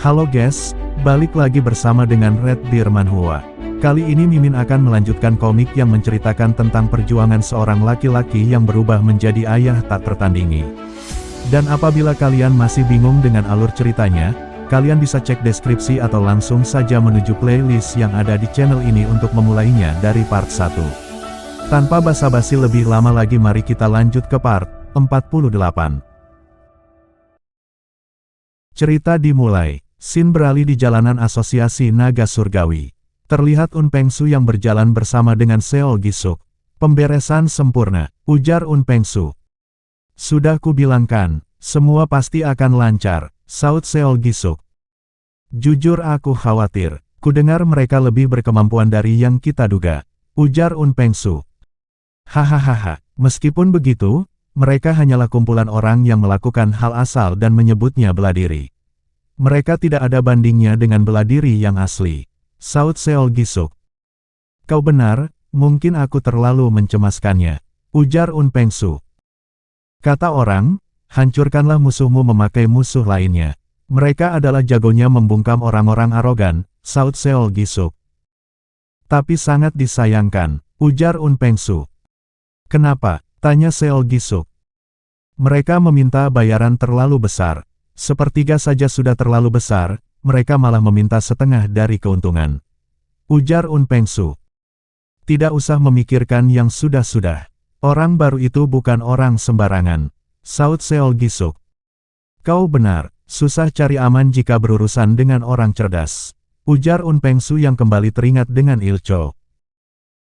Halo guys, balik lagi bersama dengan Red Deer Manhwa. Kali ini Mimin akan melanjutkan komik yang menceritakan tentang perjuangan seorang laki-laki yang berubah menjadi ayah tak tertandingi. Dan apabila kalian masih bingung dengan alur ceritanya, kalian bisa cek deskripsi atau langsung saja menuju playlist yang ada di channel ini untuk memulainya dari part 1. Tanpa basa-basi lebih lama lagi, mari kita lanjut ke part 48. Cerita dimulai. Scene beralih di jalanan asosiasi naga surgawi. Terlihat Un Pengsu yang berjalan bersama dengan Seol Gisuk. Pemberesan sempurna, ujar Un Pengsu. Sudah kubilangkan, semua pasti akan lancar, saut Seol Gisuk. Jujur aku khawatir, kudengar mereka lebih berkemampuan dari yang kita duga, ujar Un Pengsu. Hahaha, meskipun begitu, mereka hanyalah kumpulan orang yang melakukan hal asal dan menyebutnya bela diri. Mereka tidak ada bandingnya dengan bela diri yang asli, saut Seol Gisuk. Kau benar, mungkin aku terlalu mencemaskannya, ujar Un Pengsu. Kata orang, hancurkanlah musuhmu memakai musuh lainnya. Mereka adalah jagonya membungkam orang-orang arogan, saut Seol Gisuk. Tapi sangat disayangkan, ujar Un Pengsu. Kenapa? Tanya Seol Gisuk. Mereka meminta bayaran terlalu besar. Sepertiga saja sudah terlalu besar, mereka malah meminta setengah dari keuntungan, ujar Un Pengsu. Tidak usah memikirkan yang sudah-sudah. Orang baru itu bukan orang sembarangan, saut Seol Gisuk. Kau benar, susah cari aman jika berurusan dengan orang cerdas, ujar Un Pengsu yang kembali teringat dengan Ilcho.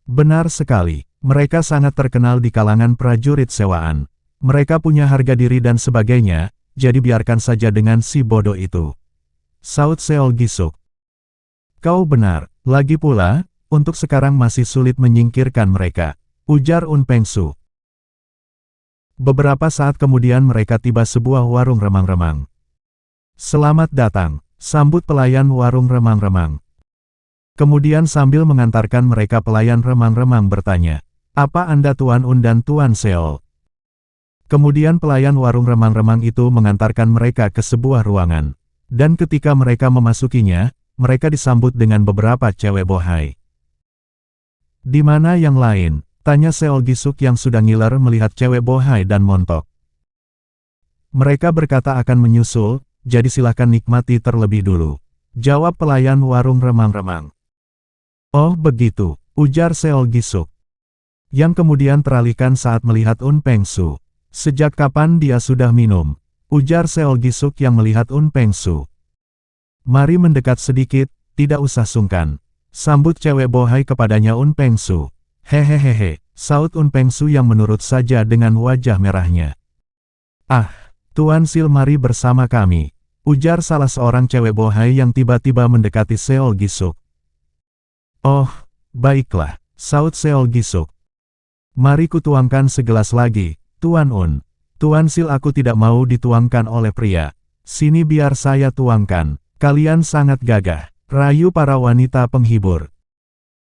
Benar sekali, mereka sangat terkenal di kalangan prajurit sewaan. Mereka punya harga diri dan sebagainya. Jadi biarkan saja dengan si bodoh itu, saut Seol Gisuk. Kau benar, lagi pula, untuk sekarang masih sulit menyingkirkan mereka, ujar Un Pengsu. Beberapa saat kemudian mereka tiba sebuah warung remang-remang. Selamat datang, sambut pelayan warung remang-remang. Kemudian sambil mengantarkan mereka, pelayan remang-remang bertanya, apa Anda Tuan Un dan Tuan Seol? Kemudian pelayan warung remang-remang itu mengantarkan mereka ke sebuah ruangan. Dan ketika mereka memasukinya, mereka disambut dengan beberapa cewek bohai. Di mana yang lain? Tanya Seol Gisuk yang sudah ngiler melihat cewek bohai dan montok. Mereka berkata akan menyusul, jadi silahkan nikmati terlebih dulu, jawab pelayan warung remang-remang. Oh begitu, ujar Seol Gisuk. Yang kemudian teralihkan saat melihat Un Pengsu. Sejak kapan dia sudah minum? Ujar Seol Gisuk yang melihat Un Pengsu. Mari mendekat sedikit, tidak usah sungkan, sambut cewek bohai kepadanya Un Pengsu. Hehehehe, saut Un Pengsu yang menurut saja dengan wajah merahnya. Ah, Tuan Sil, mari bersama kami, ujar salah seorang cewek bohai yang tiba-tiba mendekati Seol Gisuk. Oh, baiklah, saut Seol Gisuk. Mari kutuangkan segelas lagi. Tuan Un, Tuan Sil, aku tidak mau dituangkan oleh pria. Sini biar saya tuangkan. Kalian sangat gagah, rayu para wanita penghibur.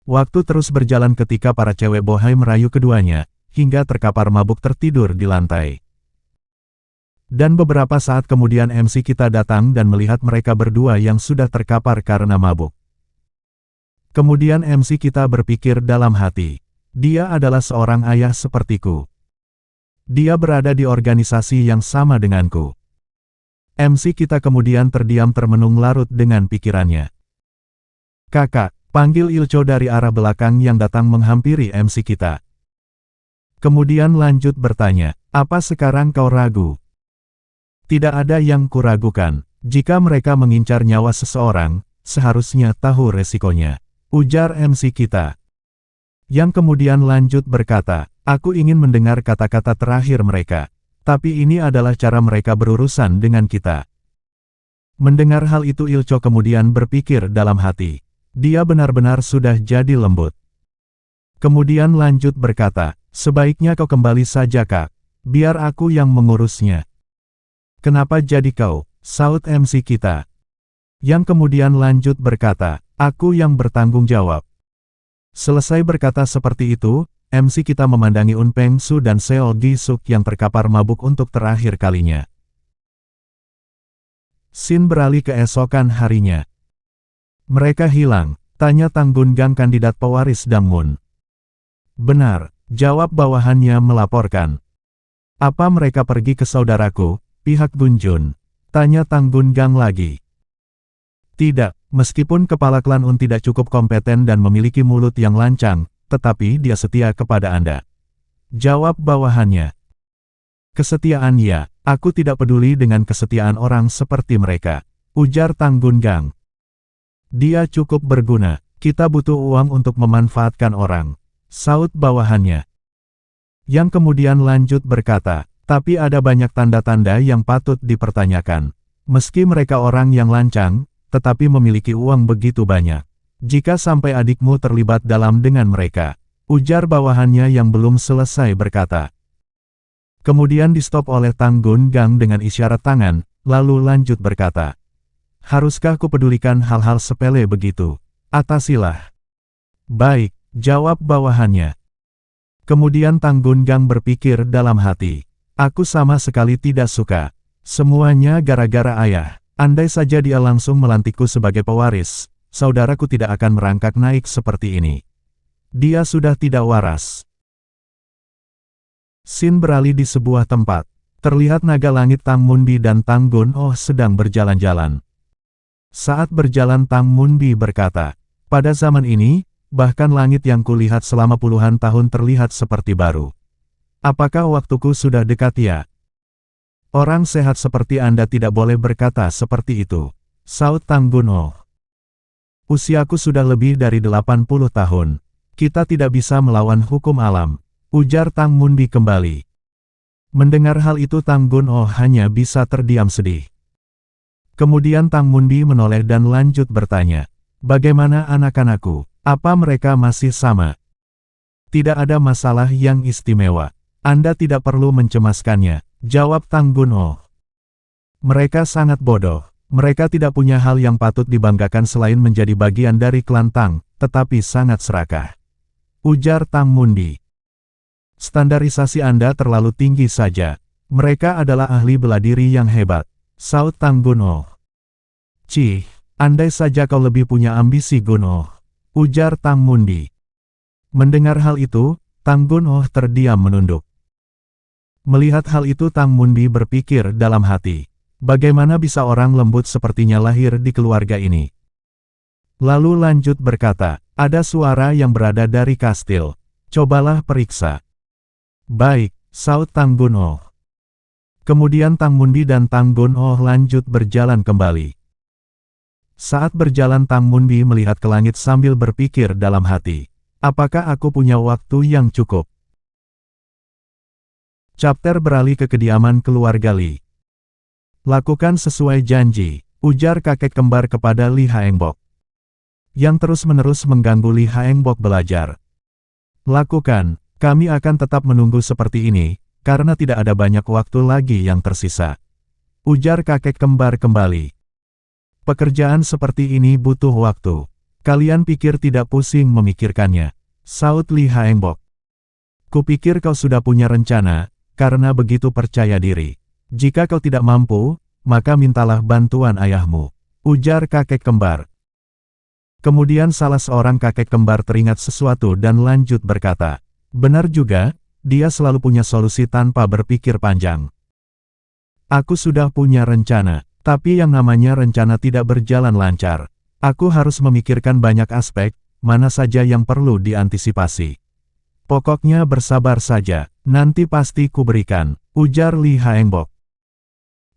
Waktu terus berjalan ketika para cewek bohai merayu keduanya, hingga terkapar mabuk tertidur di lantai. Dan beberapa saat kemudian MC kita datang dan melihat mereka berdua yang sudah terkapar karena mabuk. Kemudian MC kita berpikir dalam hati, dia adalah seorang ayah sepertiku. Dia berada di organisasi yang sama denganku. MC kita kemudian terdiam termenung larut dengan pikirannya. Kakak, panggil Ilcho dari arah belakang yang datang menghampiri MC kita. Kemudian lanjut bertanya, apa sekarang kau ragu? Tidak ada yang kuragukan. Jika mereka mengincar nyawa seseorang, seharusnya tahu resikonya, ujar MC kita. Yang kemudian lanjut berkata, aku ingin mendengar kata-kata terakhir mereka. Tapi ini adalah cara mereka berurusan dengan kita. Mendengar hal itu Ilcho kemudian berpikir dalam hati. Dia benar-benar sudah jadi lembut. Kemudian lanjut berkata, sebaiknya kau kembali saja kak. Biar aku yang mengurusnya. Kenapa jadi kau? Saut MC kita. Yang kemudian lanjut berkata, aku yang bertanggung jawab. Selesai berkata seperti itu, MC kita memandangi Un Peng Su dan Seol Gi Suk yang terkapar mabuk untuk terakhir kalinya. Scene beralih keesokan harinya. Mereka hilang, tanya Tang Gungang kandidat pewaris Dangmun. Benar, jawab bawahannya melaporkan. Apa mereka pergi ke saudaraku, pihak Gunjun? Tanya Tang Gungang lagi. Tidak, meskipun kepala klan Un tidak cukup kompeten dan memiliki mulut yang lancang, tetapi dia setia kepada Anda. Jawab bawahannya. Kesetiaan ya, aku tidak peduli dengan kesetiaan orang seperti mereka. Ujar Tang Gungang. Dia cukup berguna, kita butuh uang untuk memanfaatkan orang. Saut bawahannya. Yang kemudian lanjut berkata, tapi ada banyak tanda-tanda yang patut dipertanyakan. Meski mereka orang yang lancang, tetapi memiliki uang begitu banyak. Jika sampai adikmu terlibat dalam dengan mereka, ujar bawahannya yang belum selesai berkata. Kemudian di-stop oleh Tang Gungang dengan isyarat tangan, lalu lanjut berkata. Haruskah kupedulikan hal-hal sepele begitu? Atasilah. Baik, jawab bawahannya. Kemudian Tang Gungang berpikir dalam hati. Aku sama sekali tidak suka. Semuanya gara-gara ayah. Andai saja dia langsung melantikku sebagai pewaris, saudaraku tidak akan merangkak naik seperti ini. Dia sudah tidak waras. Scene beralih di sebuah tempat. Terlihat naga langit Tang Munbi dan Tang Gun Oh sedang berjalan-jalan. Saat berjalan Tang Munbi berkata, pada zaman ini, bahkan langit yang kulihat selama puluhan tahun terlihat seperti baru. Apakah waktuku sudah dekat ya? Orang sehat seperti Anda tidak boleh berkata seperti itu. Saut Tang Gun Oh. Usiaku sudah lebih dari 80 tahun. Kita tidak bisa melawan hukum alam. Ujar Tang Munbi kembali. Mendengar hal itu Tang Gun Oh hanya bisa terdiam sedih. Kemudian Tang Munbi menoleh dan lanjut bertanya. Bagaimana anak-anakku? Apa mereka masih sama? Tidak ada masalah yang istimewa. Anda tidak perlu mencemaskannya. Jawab Tang Gun Oh. Mereka sangat bodoh. Mereka tidak punya hal yang patut dibanggakan selain menjadi bagian dari klan Tang, tetapi sangat serakah. Ujar Tang Munbi. Standarisasi Anda terlalu tinggi saja. Mereka adalah ahli bela diri yang hebat. Saut Tang Gun Oh. Cih, andai saja kau lebih punya ambisi Gun Oh. Ujar Tang Munbi. Mendengar hal itu, Tang Gun Oh terdiam menunduk. Melihat hal itu Tang Munbi berpikir dalam hati. Bagaimana bisa orang lembut sepertinya lahir di keluarga ini? Lalu lanjut berkata, ada suara yang berada dari kastil. Cobalah periksa. Baik, saut Tang Gun Oh. Kemudian Tang Munbi dan Tang Gun Oh lanjut berjalan kembali. Saat berjalan Tang Munbi melihat ke langit sambil berpikir dalam hati. Apakah aku punya waktu yang cukup? Chapter beralih ke kediaman keluarga Li. Lakukan sesuai janji, ujar kakek kembar kepada Li Haengbok. Yang terus-menerus mengganggu Li Haengbok belajar. Lakukan, kami akan tetap menunggu seperti ini, karena tidak ada banyak waktu lagi yang tersisa. Ujar kakek kembar kembali. Pekerjaan seperti ini butuh waktu. Kalian pikir tidak pusing memikirkannya? Saut Li Haengbok. Kupikir kau sudah punya rencana, karena begitu percaya diri. Jika kau tidak mampu, maka mintalah bantuan ayahmu. Ujar kakek kembar. Kemudian salah seorang kakek kembar teringat sesuatu dan lanjut berkata. Benar juga, dia selalu punya solusi tanpa berpikir panjang. Aku sudah punya rencana, tapi yang namanya rencana tidak berjalan lancar. Aku harus memikirkan banyak aspek, mana saja yang perlu diantisipasi. Pokoknya bersabar saja, nanti pasti kuberikan, ujar Li Haengbok.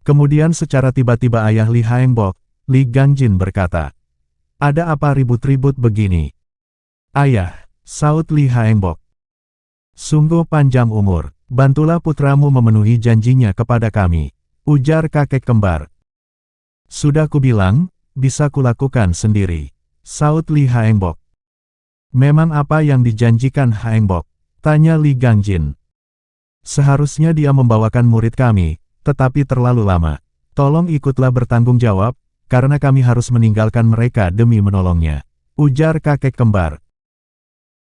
Kemudian secara tiba-tiba ayah Li Haengbok, Li Gangjin berkata, ada apa ribut-ribut begini? Ayah, saut Li Haengbok. Sungguh panjang umur, bantulah putramu memenuhi janjinya kepada kami, ujar kakek kembar. Sudah kubilang, bisa kulakukan sendiri, saut Li Haengbok. Memang apa yang dijanjikan Haengbok? Tanya Li Gangjin. Seharusnya dia membawakan murid kami, tetapi terlalu lama. Tolong ikutlah bertanggung jawab, karena kami harus meninggalkan mereka demi menolongnya. Ujar kakek kembar.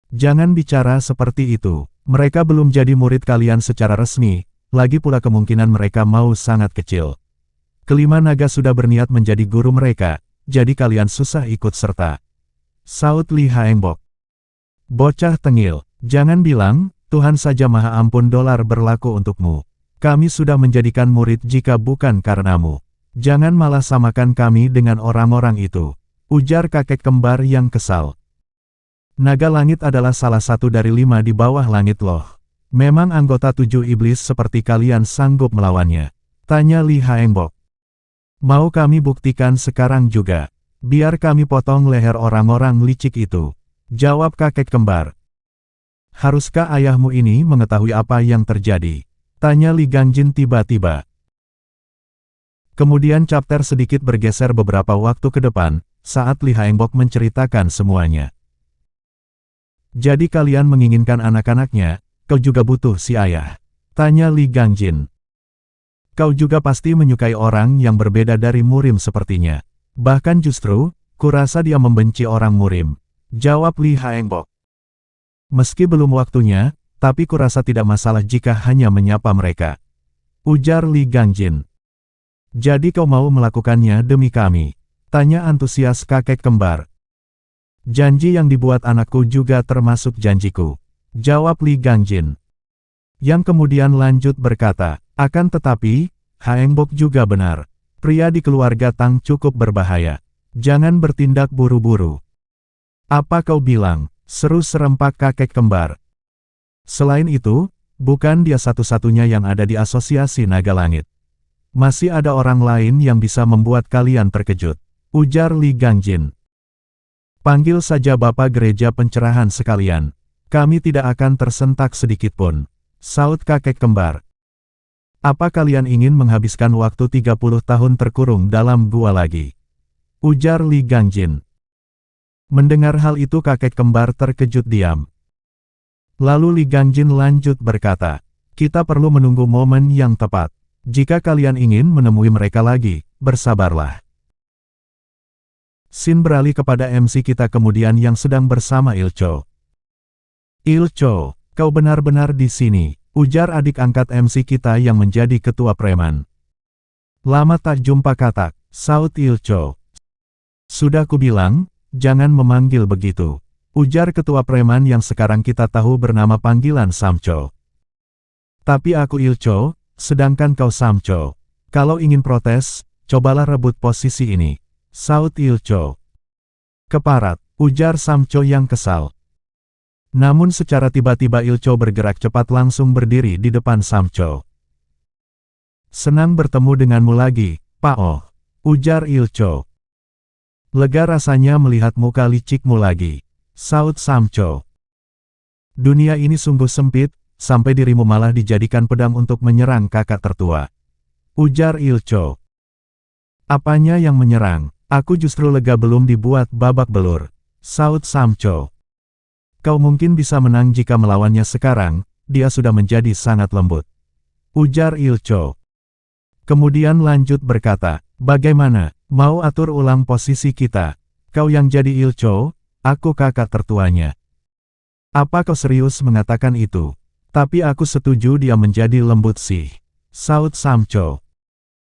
Jangan bicara seperti itu. Mereka belum jadi murid kalian secara resmi, lagi pula kemungkinan mereka mau sangat kecil. Kelima naga sudah berniat menjadi guru mereka, jadi kalian susah ikut serta. Saut Li Haengbok. Bocah tengil, jangan bilang, Tuhan saja maha ampun dolar berlaku untukmu. Kami sudah menjadikan murid jika bukan karenamu. Jangan malah samakan kami dengan orang-orang itu. Ujar kakek kembar yang kesal. Naga langit adalah salah satu dari 5 di bawah langit loh. Memang anggota 7 iblis seperti kalian sanggup melawannya? Tanya Li Haengbok. Mau kami buktikan sekarang juga. Biar kami potong leher orang-orang licik itu. Jawab kakek kembar. Haruskah ayahmu ini mengetahui apa yang terjadi? Tanya Li Gangjin tiba-tiba. Kemudian chapter sedikit bergeser beberapa waktu ke depan, saat Li Haengbok menceritakan semuanya. Jadi kalian menginginkan anak-anaknya, kau juga butuh si ayah? Tanya Li Gangjin. Kau juga pasti menyukai orang yang berbeda dari murim sepertinya. Bahkan justru, kurasa dia membenci orang murim. Jawab Li Haengbok. Meski belum waktunya, tapi kurasa tidak masalah jika hanya menyapa mereka. Ujar Li Gangjin. Jadi kau mau melakukannya demi kami? Tanya antusias kakek kembar. Janji yang dibuat anakku juga termasuk janjiku. Jawab Li Gangjin. Yang kemudian lanjut berkata, akan tetapi, Haengbok juga benar. Pria di keluarga Tang cukup berbahaya. Jangan bertindak buru-buru. Apa kau bilang? Seru serempak kakek kembar. Selain itu, bukan dia satu-satunya yang ada di asosiasi naga langit. Masih ada orang lain yang bisa membuat kalian terkejut. Ujar Li Gangjin. Panggil saja Bapak Gereja Pencerahan sekalian. Kami tidak akan tersentak sedikitpun. Saut kakek kembar. Apa kalian ingin menghabiskan waktu 30 tahun terkurung dalam gua lagi? Ujar Li Gangjin. Mendengar hal itu kakek kembar terkejut diam. Lalu Li Gangjin lanjut berkata, kita perlu menunggu momen yang tepat. Jika kalian ingin menemui mereka lagi, bersabarlah. Sin beralih kepada MC kita kemudian yang sedang bersama Ilcho. Ilcho, kau benar-benar di sini, ujar adik angkat MC kita yang menjadi ketua preman. Lama tak jumpa katak, saut Ilcho. Sudah kubilang, jangan memanggil begitu, ujar ketua preman yang sekarang kita tahu bernama panggilan Samcho. Tapi aku Ilcho, sedangkan kau Samcho. Kalau ingin protes, cobalah rebut posisi ini. Saut Ilcho. Keparat, ujar Samcho yang kesal. Namun secara tiba-tiba Ilcho bergerak cepat langsung berdiri di depan Samcho. Senang bertemu denganmu lagi, Pao, ujar Ilcho. Lega rasanya melihat muka licikmu lagi, saut Samcho. Dunia ini sungguh sempit, sampai dirimu malah dijadikan pedang untuk menyerang kakak tertua. Ujar Ilcho. Apanya yang menyerang? Aku justru lega belum dibuat babak belur. Saut Samcho. Kau mungkin bisa menang jika melawannya sekarang, dia sudah menjadi sangat lembut. Ujar Ilcho. Kemudian lanjut berkata, bagaimana, mau atur ulang posisi kita? Kau yang jadi Ilcho, aku kakak tertuanya. Apa kau serius mengatakan itu? Tapi aku setuju dia menjadi lembut sih. Saut Samcho.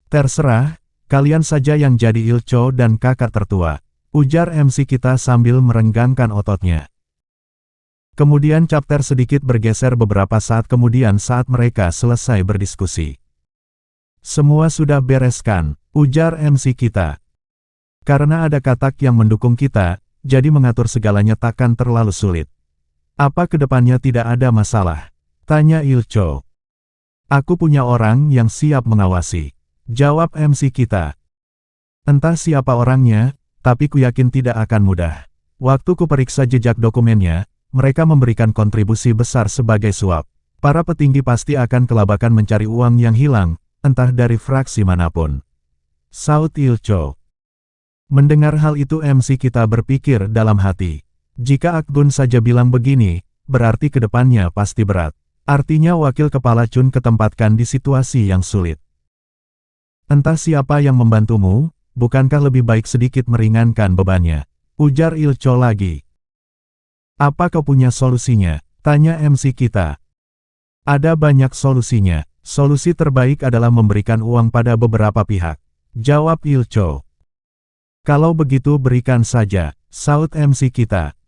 Terserah, kalian saja yang jadi Ilcho dan kakak tertua. Ujar MC kita sambil merenggangkan ototnya. Kemudian chapter sedikit bergeser beberapa saat kemudian saat mereka selesai berdiskusi. Semua sudah bereskan, ujar MC kita. Karena ada katak yang mendukung kita, jadi mengatur segalanya takkan terlalu sulit. Apa kedepannya tidak ada masalah? Tanya Ilcho. Aku punya orang yang siap mengawasi. Jawab MC kita. Entah siapa orangnya, tapi ku yakin tidak akan mudah. Waktu ku periksa jejak dokumennya, mereka memberikan kontribusi besar sebagai suap. Para petinggi pasti akan kelabakan mencari uang yang hilang, entah dari fraksi manapun. Saut Ilcho. Mendengar hal itu MC kita berpikir dalam hati. Jika Akgun saja bilang begini, berarti kedepannya pasti berat. Artinya wakil kepala Chun ketempatkan di situasi yang sulit. Entah siapa yang membantumu, bukankah lebih baik sedikit meringankan bebannya? Ujar Ilcho lagi. Apa kau punya solusinya? Tanya MC kita. Ada banyak solusinya. Solusi terbaik adalah memberikan uang pada beberapa pihak. Jawab Ilcho. Kalau begitu berikan saja, saut MC kita.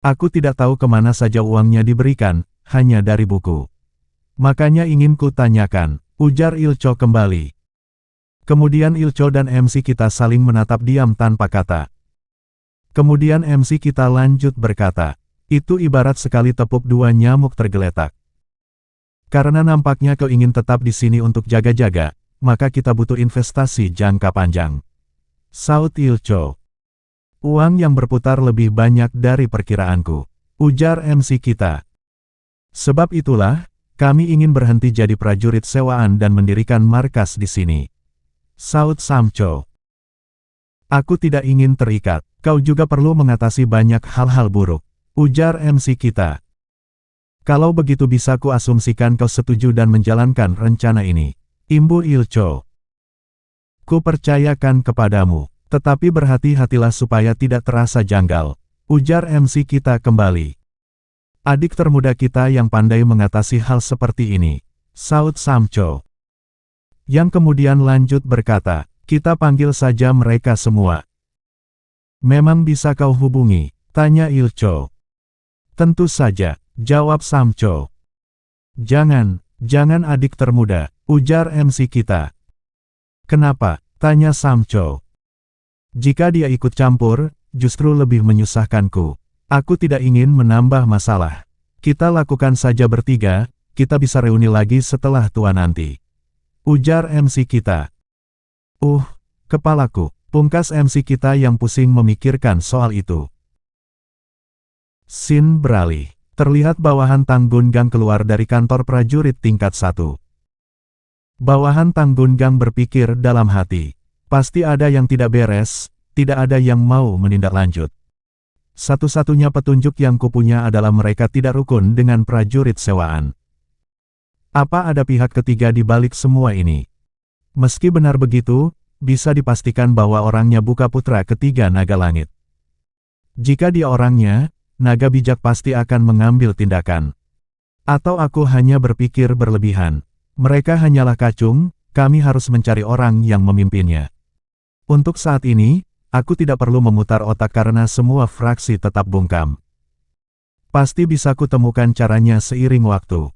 Aku tidak tahu kemana saja uangnya diberikan, hanya dari buku. Makanya ingin ku tanyakan, ujar Ilcho kembali. Kemudian Ilcho dan MC kita saling menatap diam tanpa kata. Kemudian MC kita lanjut berkata, itu ibarat sekali tepuk dua nyamuk tergeletak. Karena nampaknya kau ingin tetap di sini untuk jaga-jaga, maka kita butuh investasi jangka panjang. Saut Ilcho. Uang yang berputar lebih banyak dari perkiraanku, ujar MC kita. Sebab itulah, kami ingin berhenti jadi prajurit sewaan dan mendirikan markas di sini. Saut Samcho. Aku tidak ingin terikat, kau juga perlu mengatasi banyak hal-hal buruk, ujar MC kita. Kalau begitu bisa ku asumsikan kau setuju dan menjalankan rencana ini, imbu Ilcho. Ku percayakan kepadamu, tetapi berhati-hatilah supaya tidak terasa janggal, ujar MC kita kembali. Adik termuda kita yang pandai mengatasi hal seperti ini, saut Samcho. Yang kemudian lanjut berkata, kita panggil saja mereka semua. Memang bisa kau hubungi? Tanya Ilcho. Tentu saja, jawab Samcho. Jangan adik termuda, ujar MC kita. Kenapa? Tanya Samcho. Jika dia ikut campur, justru lebih menyusahkanku. Aku tidak ingin menambah masalah. Kita lakukan saja bertiga, kita bisa reuni lagi setelah tua nanti. Ujar MC kita. Kepalaku, pungkas MC kita yang pusing memikirkan soal itu. Scene beralih. Terlihat bawahan Tanggunggang keluar dari kantor prajurit tingkat 1. Bawahan Tanggunggang berpikir dalam hati. Pasti ada yang tidak beres, tidak ada yang mau menindaklanjut. Satu-satunya petunjuk yang kupunya adalah mereka tidak rukun dengan prajurit sewaan. Apa ada pihak ketiga di balik semua ini? Meski benar begitu, bisa dipastikan bahwa orangnya bukan putra ketiga naga langit. Jika dia orangnya, naga bijak pasti akan mengambil tindakan. Atau aku hanya berpikir berlebihan. Mereka hanyalah kacung, kami harus mencari orang yang memimpinnya. Untuk saat ini, aku tidak perlu memutar otak karena semua fraksi tetap bungkam. Pasti bisa kutemukan caranya seiring waktu.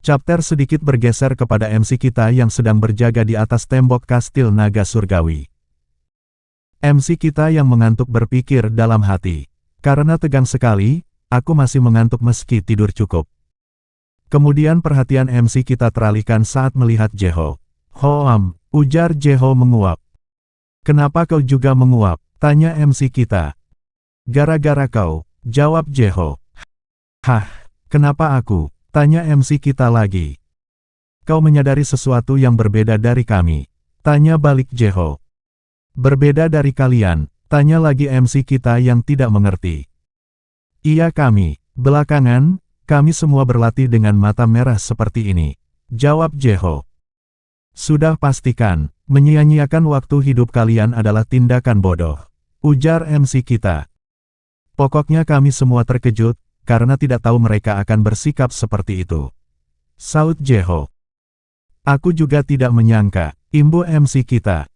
Chapter sedikit bergeser kepada MC kita yang sedang berjaga di atas tembok kastil naga surgawi. MC kita yang mengantuk berpikir dalam hati. Karena tegang sekali, aku masih mengantuk meski tidur cukup. Kemudian perhatian MC kita teralihkan saat melihat Jeho. Hoam, ujar Jeho menguap. Kenapa kau juga menguap? Tanya MC kita. Gara-gara kau, jawab Jeho. Hah, kenapa aku? Tanya MC kita lagi. Kau menyadari sesuatu yang berbeda dari kami. Tanya balik Jeho. Berbeda dari kalian, tanya lagi MC kita yang tidak mengerti. Iya kami, belakangan, kami semua berlatih dengan mata merah seperti ini. Jawab Jeho. Sudah pastikan, menyia-nyiakan waktu hidup kalian adalah tindakan bodoh. Ujar MC kita. Pokoknya kami semua terkejut, karena tidak tahu mereka akan bersikap seperti itu. Saut Jeho. Aku juga tidak menyangka, imbu MC kita.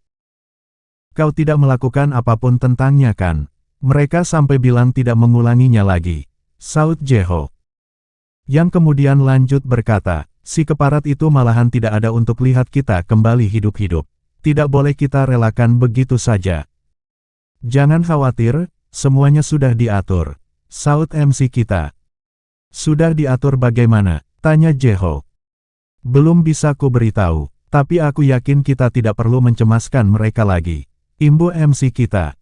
Kau tidak melakukan apapun tentangnya kan? Mereka sampai bilang tidak mengulanginya lagi. Saut Jeho. Yang kemudian lanjut berkata, si keparat itu malahan tidak ada untuk lihat kita kembali hidup-hidup. Tidak boleh kita relakan begitu saja. Jangan khawatir, semuanya sudah diatur. Saut MC kita. Sudah diatur bagaimana? Tanya Jeho. Belum bisa ku beritahu, tapi aku yakin kita tidak perlu mencemaskan mereka lagi. Imbu MC kita.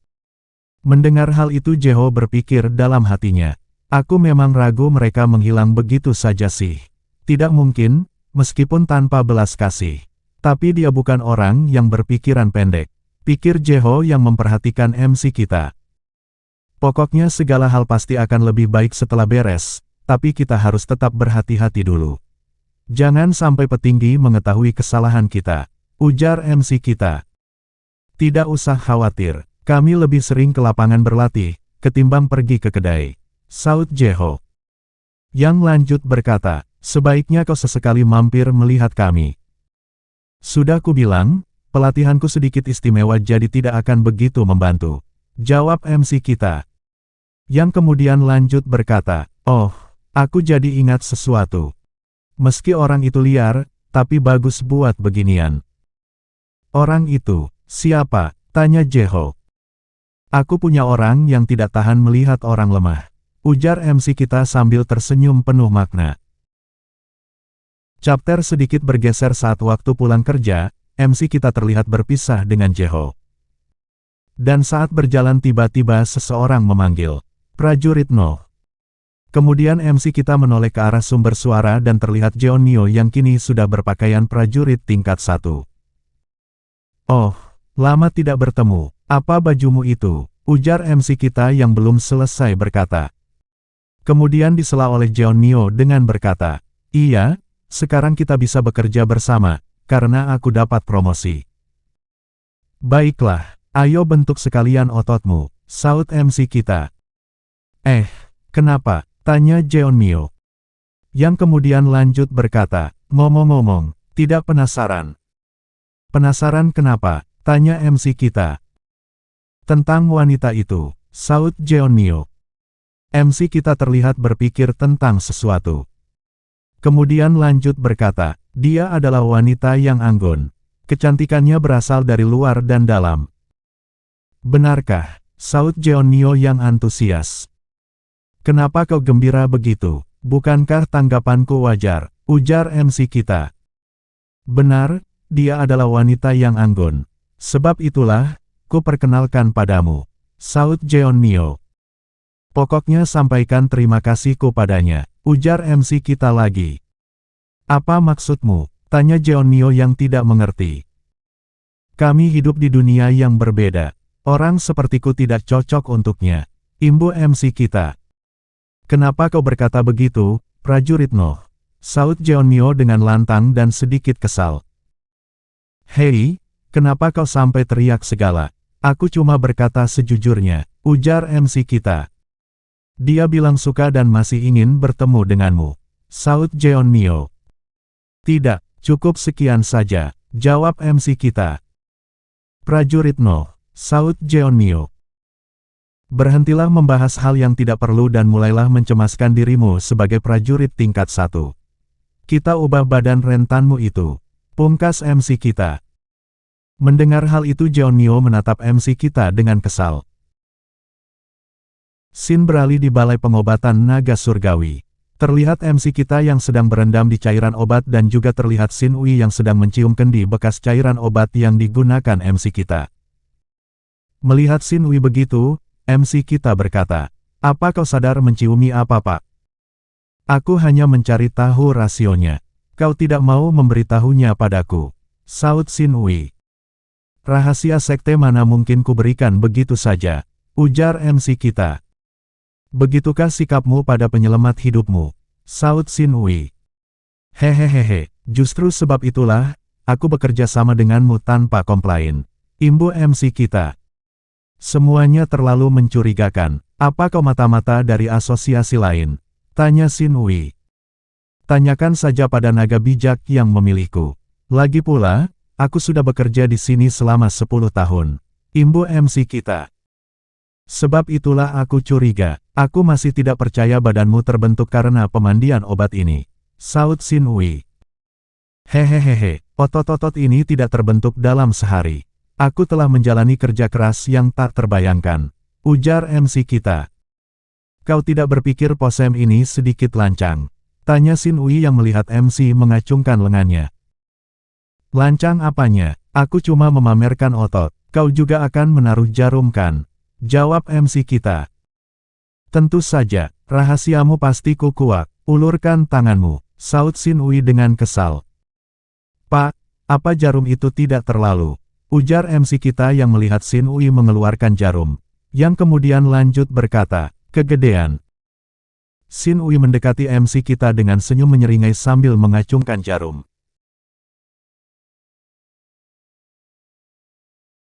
Mendengar hal itu Jeho berpikir dalam hatinya. Aku memang ragu mereka menghilang begitu saja sih. Tidak mungkin, meskipun tanpa belas kasih. Tapi dia bukan orang yang berpikiran pendek. Pikir Jeho yang memperhatikan MC kita. Pokoknya segala hal pasti akan lebih baik setelah beres, tapi kita harus tetap berhati-hati dulu. Jangan sampai petinggi mengetahui kesalahan kita. Ujar MC kita. Tidak usah khawatir, kami lebih sering ke lapangan berlatih, ketimbang pergi ke kedai. Saud Jeho. Yang lanjut berkata, sebaiknya kau sesekali mampir melihat kami. Sudah kubilang, pelatihanku sedikit istimewa jadi tidak akan begitu membantu. Jawab MC kita. Yang kemudian lanjut berkata, oh, aku jadi ingat sesuatu. Meski orang itu liar, tapi bagus buat beginian. Orang itu, siapa? Tanya Jeho. Aku punya orang yang tidak tahan melihat orang lemah. Ujar MC kita sambil tersenyum penuh makna. Chapter sedikit bergeser saat waktu pulang kerja, MC kita terlihat berpisah dengan Jeho. Dan saat berjalan tiba-tiba seseorang memanggil, prajurit No. Kemudian MC kita menoleh ke arah sumber suara dan terlihat Jeonnyo yang kini sudah berpakaian prajurit tingkat 1. Oh, lama tidak bertemu, apa bajumu itu? Ujar MC kita yang belum selesai berkata. Kemudian disela oleh Jeonnyo dengan berkata, iya, sekarang kita bisa bekerja bersama, karena aku dapat promosi. Baiklah, ayo bentuk sekalian ototmu, saut MC kita. Kenapa? Tanya Jeonnyo. Yang kemudian lanjut berkata, ngomong-ngomong, tidak penasaran. Penasaran kenapa? Tanya MC kita. Tentang wanita itu, saut Jeonnyo. MC kita terlihat berpikir tentang sesuatu. Kemudian lanjut berkata, dia adalah wanita yang anggun. Kecantikannya berasal dari luar dan dalam. Benarkah? Saut Jeonnyo yang antusias. Kenapa kau gembira begitu? Bukankah tanggapanku wajar? Ujar MC kita. Benar, dia adalah wanita yang anggun. Sebab itulah, ku perkenalkan padamu. Saut Jeonnyo. Pokoknya sampaikan terima kasihku padanya. Ujar MC kita lagi. Apa maksudmu? Tanya Jeonnyo yang tidak mengerti. Kami hidup di dunia yang berbeda. Orang sepertiku tidak cocok untuknya. Imbu MC kita. Kenapa kau berkata begitu, prajurit No? Saut Jeonnyo dengan lantang dan sedikit kesal. Hei, kenapa kau sampai teriak segala? Aku cuma berkata sejujurnya, ujar MC kita. Dia bilang suka dan masih ingin bertemu denganmu. Saut Jeonnyo. Tidak, cukup sekian saja, jawab MC kita. Prajurit No, saut Jeonnyo. Berhentilah membahas hal yang tidak perlu dan mulailah mencemaskan dirimu sebagai prajurit tingkat 1. Kita ubah badan rentanmu itu. Pungkas MC kita. Mendengar hal itu Jeonnyo menatap MC kita dengan kesal. Scene beralih di balai pengobatan naga surgawi. Terlihat MC kita yang sedang berendam di cairan obat dan juga terlihat Xin Ui yang sedang mencium kendi bekas cairan obat yang digunakan MC kita. Melihat Xin Ui begitu, MC kita berkata, apa kau sadar menciumi apa Pak? Aku hanya mencari tahu rasionya. Kau tidak mau memberitahunya padaku. Saut Xin Ui. Rahasia sekte mana mungkin kuberikan begitu saja, ujar MC kita. Begitukah sikapmu pada penyelamat hidupmu? Saut Xin Ui. Hehehehe, justru sebab itulah, aku bekerja sama denganmu tanpa komplain. Imbu MC kita. Semuanya terlalu mencurigakan. Apa kau mata-mata dari asosiasi lain? Tanya Xin Ui. Tanyakan saja pada naga bijak yang memilihku. Lagi pula, aku sudah bekerja di sini selama 10 tahun. Imbu MC kita. Sebab itulah aku curiga, aku masih tidak percaya badanmu terbentuk karena pemandian obat ini. Saut Xin Ui. Hehehehe, otot-otot ini tidak terbentuk dalam sehari. Aku telah menjalani kerja keras yang tak terbayangkan. Ujar MC kita. Kau tidak berpikir posem ini sedikit lancang? Tanya Xin Ui yang melihat MC mengacungkan lengannya. Lancang apanya? Aku cuma memamerkan otot. Kau juga akan menaruh jarum kan? Jawab MC kita. Tentu saja, rahasiamu pasti kukuak. Ulurkan tanganmu. Saut Xin Ui dengan kesal. Pak, apa jarum itu tidak terlalu? Ujar MC kita yang melihat Xin Ui mengeluarkan jarum. Yang kemudian lanjut berkata, kegedean. Xin Ui mendekati MC kita dengan senyum menyeringai sambil mengacungkan jarum.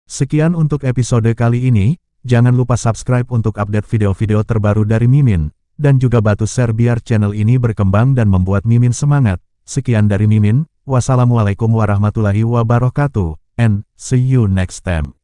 Sekian untuk episode kali ini, Jangan lupa subscribe untuk update video-video terbaru dari Mimin, dan juga bantu share biar channel ini berkembang dan membuat Mimin semangat. Sekian dari Mimin, wassalamualaikum warahmatullahi wabarakatuh, and see you next time.